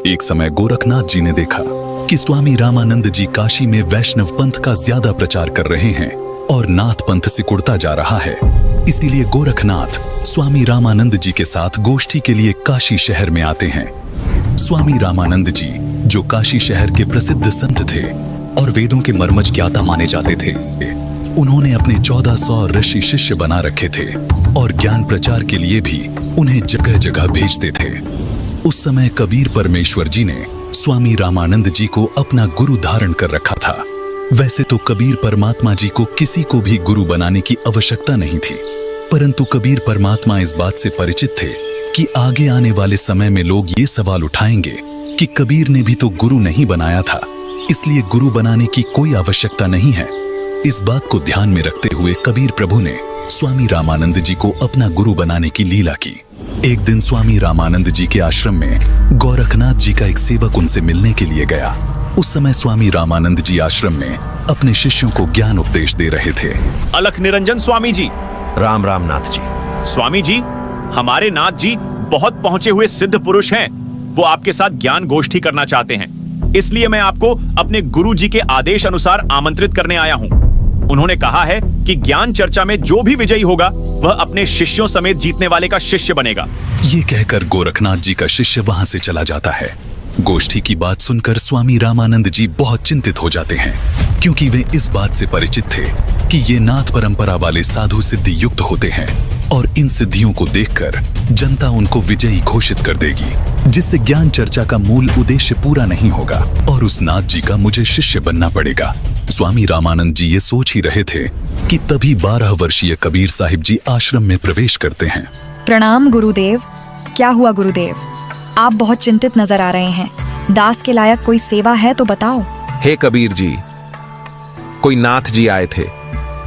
एक समय गोरखनाथ जी ने देखा कि स्वामी रामानंद जी काशी में वैष्णव पंथ का ज्यादा प्रचार कर रहे हैं और नाथ पंथ सिकुड़ता जा रहा है। इसीलिए गोरखनाथ स्वामी रामानंद जी के साथ गोष्ठी के लिए काशी शहर में आते हैं। स्वामी रामानंद जी, जो काशी शहर के प्रसिद्ध संत थे और वेदों के मर्मज्ञ ज्ञाता माने जाते थे, उन्होंने अपने 1400 ऋषि शिष्य बना रखे थे और ज्ञान प्रचार के लिए भी उन्हें जगह जगह भेजते थे। उस समय कबीर परमेश्वर जी ने स्वामी रामानंद जी को अपना गुरु धारण कर रखा था। वैसे तो कबीर परमात्मा जी को किसी को भी गुरु बनाने की आवश्यकता नहीं थी, परंतु कबीर परमात्मा इस बात से परिचित थे कि आगे आने वाले समय में लोग ये सवाल उठाएंगे कि कबीर ने भी तो गुरु नहीं बनाया था, इसलिए गुरु बनाने की कोई आवश्यकता नहीं है। इस बात को ध्यान में रखते हुए कबीर प्रभु ने स्वामी रामानंद जी को अपना गुरु बनाने की लीला की। एक दिन स्वामी रामानंद जी के आश्रम में गोरखनाथ जी का एक सेवक उनसे मिलने के लिए गया। उस समय स्वामी रामानंद जी आश्रम में अपने शिष्यों को ज्ञान उपदेश दे रहे थे। अलख निरंजन स्वामी जी। राम राम नाथ जी। स्वामी जी, हमारे नाथ जी बहुत पहुंचे हुए सिद्ध पुरुष हैं। वो आपके साथ ज्ञान गोष्ठी करना चाहते हैं, इसलिए मैं आपको अपने गुरु जी के आदेश अनुसार आमंत्रित करने आया हूं। उन्होंने कहा है कि ज्ञान चर्चा में जो भी विजयी होगा वह अपने शिष्यों समेत जीतने वाले का शिष्य बनेगा। ये कहकर गोरखनाथ जी का शिष्य वहां से चला जाता है। गोष्ठी की बात सुनकर स्वामी रामानंद जी बहुत चिंतित हो जाते हैं, क्योंकि वे इस बात से परिचित थे कि ये नाथ परंपरा वाले साधु सिद्धि युक्त होते हैं और इन सिद्धियों को देखकर जनता उनको विजयी घोषित कर देगी, जिससे ज्ञान चर्चा का मूल उद्देश्य पूरा नहीं होगा और उस नाथ जी का मुझे शिष्य बनना पड़ेगा। स्वामी रामानंद जी ये सोच ही रहे थे कि तभी 12 वर्षीय कबीर साहिब जी आश्रम में प्रवेश करते हैं। प्रणाम गुरुदेव। क्या हुआ गुरुदेव, आप बहुत चिंतित नजर आ रहे हैं। दास के लायक कोई सेवा है तो बताओ। हे कबीर जी, कोई नाथ जी आए थे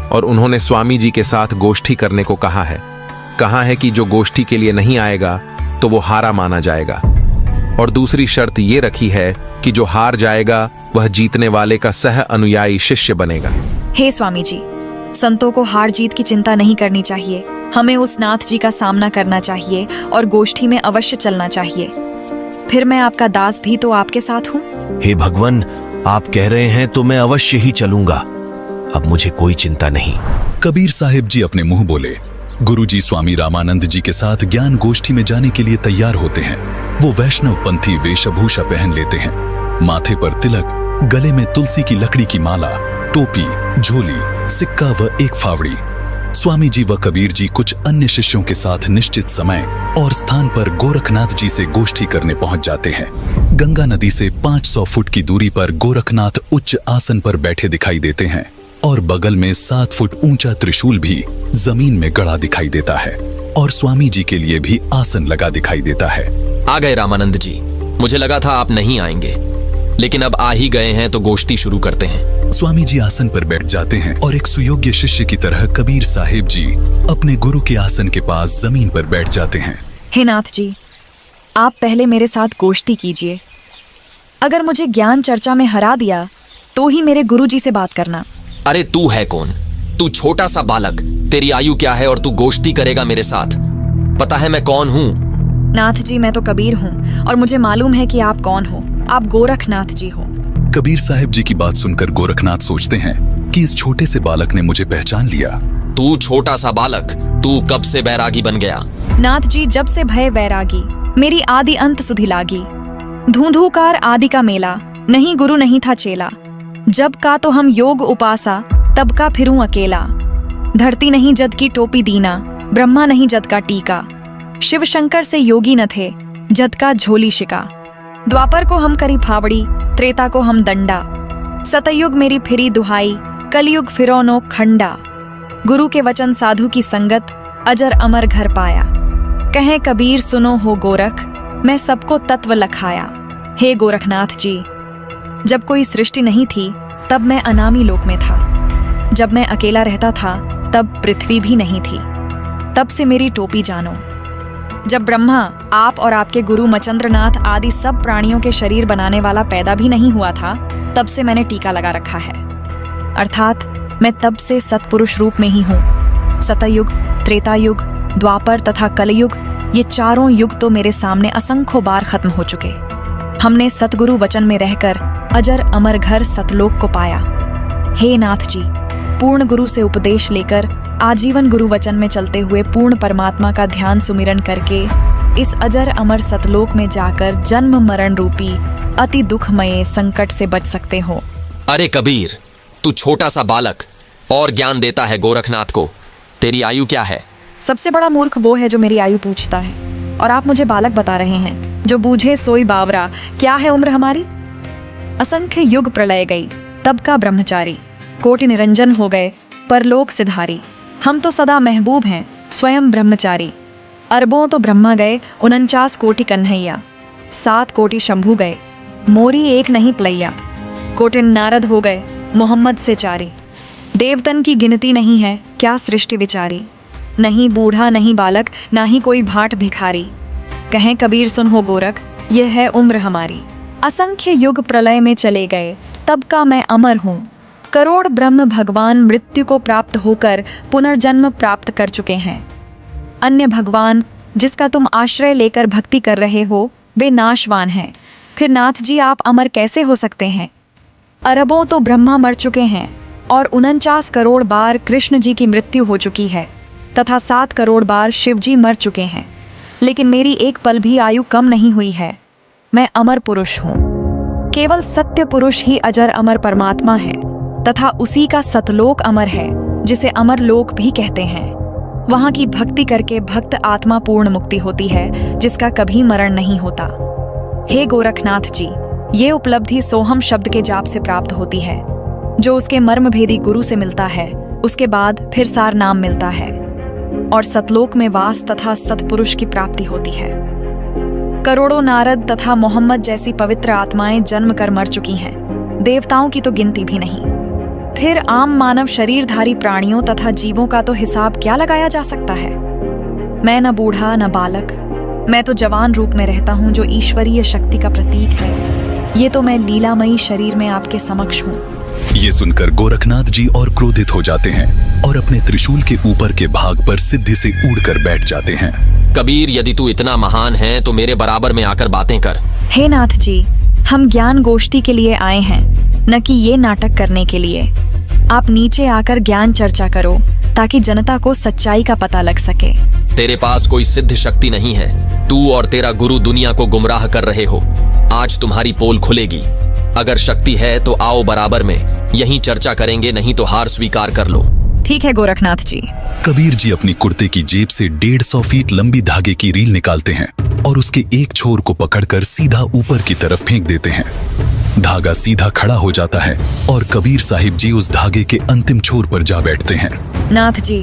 और उन्होंने स्वामी जी के साथ गोष्ठी करने को कहा है कि जो गोष्ठी के लिए नहीं आएगा तो वो हारा माना जाएगा, और दूसरी शर्त ये रखी है कि जो हार जाएगा वह जीतने वाले का सह अनुयायी शिष्य बनेगा। हे स्वामी जी, संतों को हार जीत की चिंता नहीं करनी चाहिए। हमें उस नाथ जी का सामना करना चाहिए और गोष्ठी में अवश्य चलना चाहिए। फिर मैं आपका दास भी तो आपके साथ हूँ। हे भगवान, आप कह रहे हैं तो मैं अवश्य ही चलूंगा। अब मुझे कोई चिंता नहीं। कबीर साहिब जी अपने मुंह बोले। गुरुजी स्वामी रामानंद जी के साथ ज्ञान गोष्ठी में जाने के लिए तैयार होते हैं। वो वैष्णव पंथी वेशभूषा पहन लेते हैं, माथे पर तिलक, गले में तुलसी की लकड़ी की माला, टोपी, झोली, सिक्का व एक फावड़ी। स्वामी जी व कबीर जी कुछ अन्य शिष्यों के साथ निश्चित समय और स्थान पर गोरखनाथ जी से गोष्ठी करने पहुंच जाते हैं। गंगा नदी से 500 फुट की दूरी पर गोरखनाथ उच्च आसन पर बैठे दिखाई देते हैं और बगल में 7 फुट ऊंचा त्रिशूल भी जमीन में गड़ा दिखाई देता है और स्वामी जी के लिए भी आसन लगा दिखाई देता है। आ गए रामानंद जी। मुझे लगा था आप नहीं आएंगे, लेकिन अब आ ही गए हैं तो गोष्ठी शुरू करते हैं। स्वामी जी आसन पर बैठ जाते हैं और एक सुयोग्य शिष्य की तरह कबीर साहिब जी अपने गुरु के आसन के पास जमीन पर बैठ जाते हैं। हे नाथ जी, आप पहले मेरे साथ गोष्ठी कीजिए। अगर मुझे ज्ञान चर्चा में हरा दिया तो ही मेरे गुरु जी से बात करना। अरे तू है कौन? तू छोटा सा बालक, तेरी आयु क्या है और तू गोष्ठी करेगा मेरे साथ? पता है मैं कौन हूँ? नाथ जी, मैं तो कबीर हूँ और मुझे मालूम है कि आप कौन हो। आप गोरखनाथ जी हो। कबीर साहिब जी की बात सुनकर गोरखनाथ सोचते हैं कि इस छोटे से बालक ने मुझे पहचान लिया। तू छोटा सा बालक, तू कब से बैरागी बन गया? नाथ जी, जब से भय वैरागी, मेरी आदि अंत सुधि लागी। धूंधूकार आदि का मेला, नहीं गुरु नहीं था चेला। जब का तो हम योग उपासा, तब का फिरूं अकेला। धरती नहीं जद की टोपी दीना, ब्रह्मा नहीं जद का टीका। शिव शंकर से योगी न थे, जद का झोली शिका। द्वापर को हम करी फावड़ी, त्रेता को हम दंडा। सतयुग मेरी फिरी दुहाई, कलयुग फिरौनो खंडा। गुरु के वचन साधु की संगत, अजर अमर घर पाया। कहें कबीर सुनो हो गोरख, मैं सबको तत्व लखाया। हे गोरखनाथ जी, जब कोई सृष्टि नहीं थी तब मैं अनामी लोक में था। जब मैं अकेला रहता था तब पृथ्वी भी नहीं थी। तब से मेरी टोपी जानो। जब ब्रह्मा, आप और आपके गुरु मचंद्रनाथ आदि सब प्राणियों के शरीर बनाने वाला पैदा भी नहीं हुआ था, तब से मैंने टीका लगा रखा है। अर्थात मैं तब से सत्पुरुष रूप में ही हूँ। सतयुग, त्रेतायुग, द्वापर तथा कलयुग, ये चारों युग तो मेरे सामने असंख्यों बार खत्म हो चुके। हमने सतगुरु वचन में रहकर अजर अमर घर सतलोक को पाया। हे नाथ जी, पूर्ण गुरु से उपदेश लेकर आजीवन गुरु वचन में चलते हुए पूर्ण परमात्मा का ध्यान सुमिरन करके इस अजर अमर सतलोक में जाकर जन्म मरण रूपी अति दुखमय संकट से बच सकते हो। अरे कबीर, तू छोटा सा बालक और ज्ञान देता है गोरखनाथ को। तेरी आयु क्या है? सबसे बड़ा मूर्ख वो है जो मेरी आयु पूछता है, और आप मुझे बालक बता रहे हैं। जो बूझे सोई बावरा, क्या है उम्र हमारी? असंख्य युग प्रलय गई, तब का ब्रह्मचारी। कोटि निरंजन हो गए, परलोक सिधारी। हम तो सदा महबूब हैं, स्वयं ब्रह्मचारी। अरबों तो ब्रह्मा गए, 49 कोटि कन्हैया। 7 कोटि शंभू गए, मोरी एक नहीं प्लैया। कोटि नारद हो गए, मोहम्मद से चारी। देवतन की गिनती नहीं है, क्या सृष्टि विचारी। नहीं बूढ़ा नहीं बालक, ना ही कोई भाट भिखारी। कहें कबीर सुन हो गोरख, यह है उम्र हमारी। असंख्य युग प्रलय में चले गए, तब का मैं अमर हूँ। करोड़ ब्रह्म भगवान मृत्यु को प्राप्त होकर पुनर्जन्म प्राप्त कर चुके हैं। अन्य भगवान जिसका तुम आश्रय लेकर भक्ति कर रहे हो, वे नाशवान हैं। फिर नाथ जी आप अमर कैसे हो सकते हैं? अरबों तो ब्रह्मा मर चुके हैं, और 49 करोड़ बार कृष्ण जी की मृत्यु हो चुकी है, तथा 7 करोड़ बार शिव जी मर चुके हैं। लेकिन मेरी एक पल भी आयु कम नहीं हुई है। मैं अमर पुरुष हूँ। केवल सत्य पुरुष ही अजर अमर परमात्मा है, तथा उसी का सतलोक अमर है, जिसे अमर लोक भी कहते हैं। वहाँ की भक्ति करके भक्त आत्मा पूर्ण मुक्ति होती है, जिसका कभी मरण नहीं होता। हे गोरखनाथ जी, ये उपलब्धि सोहम शब्द के जाप से प्राप्त होती है, जो उसके मर्म भेदी गुरु से मिलता है। उसके बाद फिर सार नाम मिलता है, और सतलोक में वास तथा सतपुरुष की प्राप्ति होती है। करोड़ों नारद तथा मोहम्मद जैसी पवित्र आत्माएं जन्म कर मर चुकी हैं, देवताओं की तो गिनती भी नहीं। फिर आम मानव शरीरधारी प्राणियों तथा जीवों का तो हिसाब क्या लगाया जा सकता है। मैं न बूढ़ा न बालक, मैं तो जवान रूप में रहता हूँ, जो ईश्वरीय शक्ति का प्रतीक है। ये तो मैं लीलामयी शरीर में आपके समक्ष हूँ। ये सुनकर गोरखनाथ जी और क्रोधित हो जाते हैं और अपने त्रिशूल के ऊपर के भाग पर सिद्धि से उड़कर बैठ जाते हैं। कबीर, यदि तू इतना महान है तो मेरे बराबर में आकर बातें कर। हे नाथ जी, हम ज्ञान गोष्ठी के लिए आए हैं, न कि ये नाटक करने के लिए। आप नीचे आकर ज्ञान चर्चा करो, ताकि जनता को सच्चाई का पता लग सके। तेरे पास कोई सिद्ध शक्ति नहीं है। तू और तेरा गुरु दुनिया को गुमराह कर रहे हो। आज तुम्हारी पोल खुलेगी। अगर शक्ति है तो आओ बराबर में, यहीं चर्चा करेंगे, नहीं तो हार स्वीकार कर लो। ठीक है गोरखनाथ जी। कबीर जी अपनी कुर्ते की जेब से 150 फीट लंबी धागे की रील निकालते हैं और उसके एक छोर को पकड़कर सीधा ऊपर की तरफ फेंक देते हैं। धागा सीधा खड़ा हो जाता है और कबीर साहिब जी उस धागे के अंतिम छोर पर जा बैठते हैं। नाथ जी,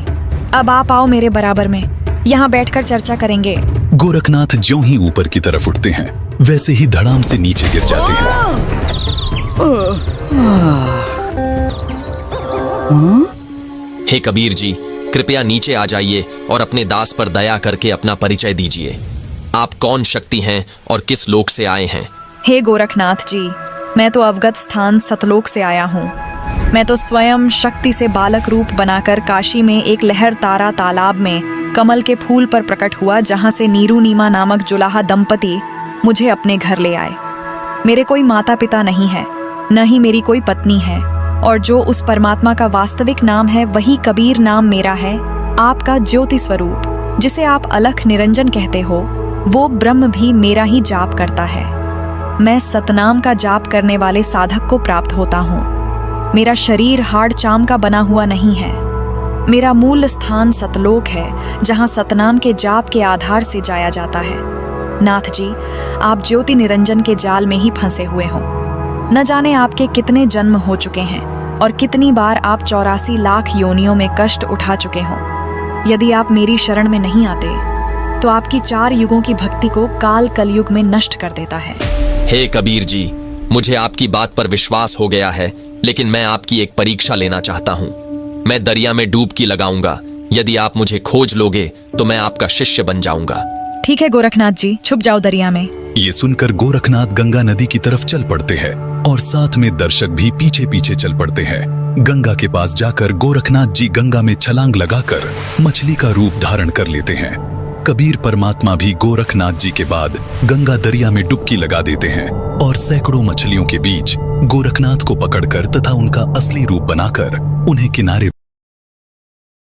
अब आप आओ मेरे बराबर में, यहाँ बैठकर चर्चा करेंगे। गोरखनाथ ज्यों ही ऊपर की तरफ उठते हैं, वैसे ही धड़ाम से नीचे गिर जाते हैं। हे कबीर जी, कृपया नीचे आ जाइए और अपने दास पर दया करके अपना परिचय दीजिए। आप कौन शक्ति हैं और किस लोक से आए हैं? हे गोरखनाथ जी, मैं तो अवगत स्थान सतलोक से आया हूँ। मैं तो स्वयं शक्ति से बालक रूप बनाकर काशी में एक लहर तारा तालाब में कमल के फूल पर प्रकट हुआ, जहाँ से नीरू नीमा नामक जुलाहा दंपति मुझे अपने घर ले आए। मेरे कोई माता पिता नहीं है, न ही मेरी कोई पत्नी है, और जो उस परमात्मा का वास्तविक नाम है वही कबीर नाम मेरा है। आपका ज्योति स्वरूप, जिसे आप अलख निरंजन कहते हो, वो ब्रह्म भी मेरा ही जाप करता है। मैं सतनाम का जाप करने वाले साधक को प्राप्त होता हूँ। मेरा शरीर हाड़ चाम का बना हुआ नहीं है। मेरा मूल स्थान सतलोक है, जहाँ सतनाम के जाप के आधार से जाया जाता है। नाथ जी, आप ज्योति निरंजन के जाल में ही फंसे हुए हो। न जाने आपके कितने जन्म हो चुके हैं और कितनी बार आप 84 लाख योनियों में कष्ट उठा चुके हो। यदि आप मेरी शरण में नहीं आते तो आपकी 4 युगों की भक्ति को काल कलयुग में नष्ट कर देता है। हे कबीर जी, मुझे आपकी बात पर विश्वास हो गया है, लेकिन मैं आपकी एक परीक्षा लेना चाहता हूँ। मैं दरिया में डुबकी लगाऊंगा। यदि आप मुझे खोज लोगे तो मैं आपका शिष्य बन जाऊंगा। ठीक है गोरखनाथ जी, छुप जाओ दरिया में। ये सुनकर गोरखनाथ गंगा नदी की तरफ चल पड़ते हैं और साथ में दर्शक भी पीछे पीछे चल पड़ते हैं। गंगा के पास जाकर गोरखनाथ जी गंगा में छलांग लगाकर मछली का रूप धारण कर लेते हैं। कबीर परमात्मा भी गोरखनाथ जी के बाद गंगा दरिया में डुबकी लगा देते हैं और सैकड़ों मछलियों के बीच गोरखनाथ को पकड़कर तथा उनका असली रूप बनाकर उन्हें किनारे